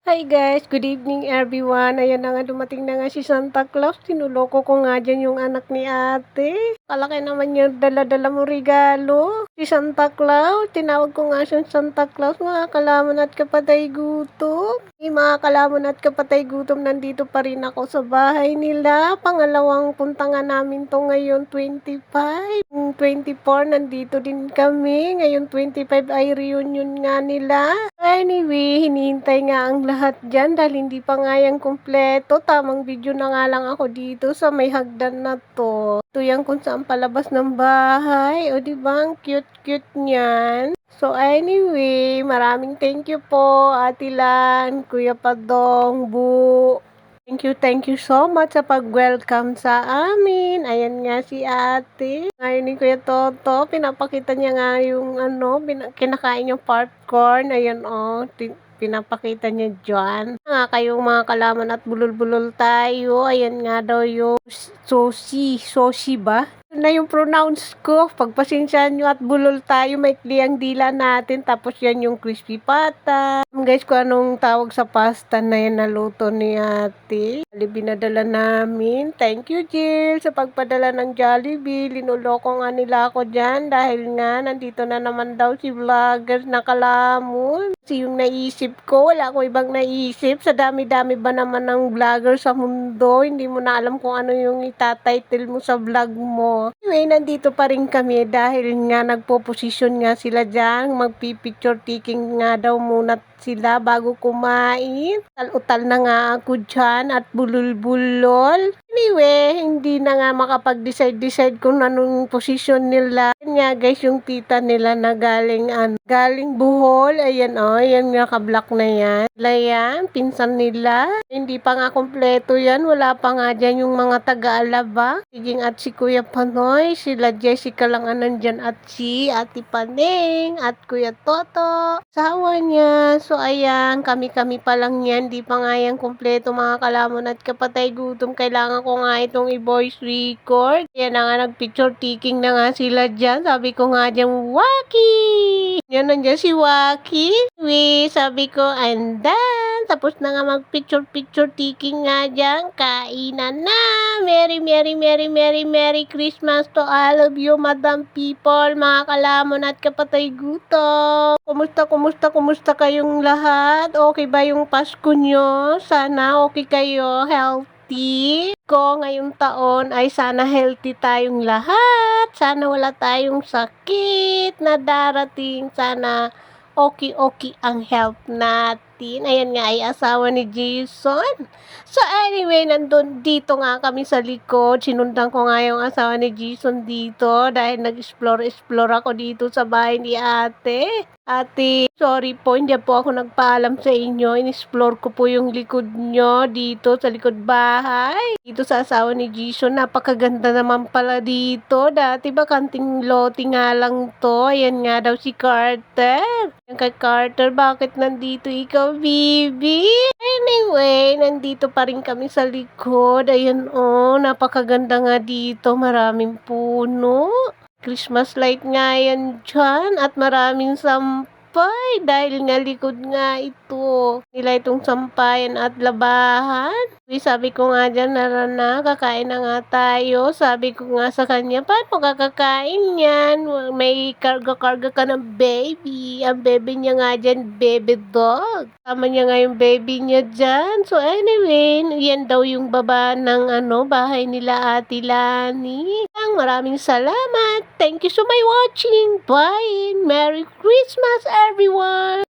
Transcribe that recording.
Hi guys, good evening everyone. Ayan na nga, dumating na nga si Santa Claus. Tinuloko ko nga dyan yung anak ni ate. Kalaki naman yung dala-dala mo regalo. Si Santa Claus, tinawag ko nga siyang Santa Claus, mga kalamon at kapatay gutom. Mga kalamon at kapatay gutom, nandito pa rin ako sa bahay nila. Pangalawang punta nga namin to ngayon, 25. 24, nandito din kami. Ngayon 25 ay reunion nga nila. Anyway, hinihintay nga ang lahat dyan dahil hindi pa nga yan kumpleto. Tamang video na nga lang ako dito sa may hagdan na to. Ito yan kung saan palabas ng bahay. O diba, ang cute-cute niyan. So anyway, maraming thank you po, Ate Lan, Kuya Padong, Bu. Thank you so much sa pag-welcome sa amin. Ayan nga si ate. Ngayon ni Kuya Toto, pinapakita niya nga yung kinakain yung popcorn. Ayan pinapakita niya dyan. Nga kayong mga kalaman at bulol-bulol tayo. Ayan nga daw yung soshi ba? Yun na yung pronounce ko. Pagpasensyahan nyo at bulol tayo, maikli ang dila natin. Tapos yan yung crispy pata. Guys, kung anong tawag sa pasta na yan naluto ni ate. Binadala namin. Thank you, Jill, sa pagpadala ng Jollibee. Linuloko nga nila ako dyan dahil nga nandito na naman daw si vlogger na kalamon. Kasi yung naisip ko, wala ko ibang naisip. Sa dami-dami ba naman ng vlogger sa mundo, hindi mo na alam kung ano yung itatitle mo sa vlog mo. Anyway, nandito pa rin kami dahil nga nagpo-position nga sila dyan. Magpipicture taking nga daw muna sila bago kumain. Tal-utal na nga ako dyan at bulol-bulol. Anyway, hindi na nga makapag-decide kung anong position nila. Yan nga guys, yung tita nila na galing Bohol. Ayan yan nga ka-black na yan. Sila yan, pinsan nila. Hindi pa nga kompleto yan. Wala pa nga dyan yung mga taga-Alaba. Siging at si Kuya Panoy, sila Jessica lang nandyan at si Ate Paneng at Kuya Toto. Sawa niya. So ayan, kami-kami pa lang yan. Di pa nga yan kompleto mga kalamon at kapatay gutom. Kailangan ko nga itong i-voice record. Yan na nga, nag-picture taking na nga sila dyan. Sabi ko nga dyan, Waki! Yan, nandiyan si Waki. Sabi ko, and then, tapos na nga mag-picture taking nga dyan. Kainan na! Merry Christmas to all of you, Madam People, mga kalamon at kapatay gutom. Kumusta kayong lahat? Okay ba yung Pasko nyo? Sana okay kayo, healthy. Ko ngayong taon ay sana healthy tayong lahat. Sana wala tayong sakit na darating. Sana okay ang health natin. Ayan nga ay asawa ni Jason. So anyway, dito nga kami sa likod. Sinundan ko nga yung asawa ni Jason dito dahil nag-explore ako dito sa bahay ni ate. Ate, sorry po, hindi po ako nagpaalam sa inyo. In-explore ko po yung likod nyo dito sa likod bahay. Dito sa asawa ni Jason, napakaganda naman pala dito. Dati ba kanting lote nga lang to. Ayan nga daw si Carter. Yan kay Carter, bakit nandito ikaw, Bibi? Anyway, nandito pa rin kami sa likod. Ayan napakaganda nga dito. Maraming puno. Christmas light nga yan dyan at maraming sampay dahil nga likod nga ito nila itong sampayan at labahan. Sabi ko nga dyan, na kakain na nga tayo. Sabi ko nga sa kanya, paano kakakain yan? May karga ka ng baby. Ang baby niya nga dyan, baby dog. Tama niya nga yung baby niya dyan. So anyway, yan daw yung baba ng bahay nila Ate Lani. Maraming salamat. Thank you so much watching. Bye. Merry Christmas everyone.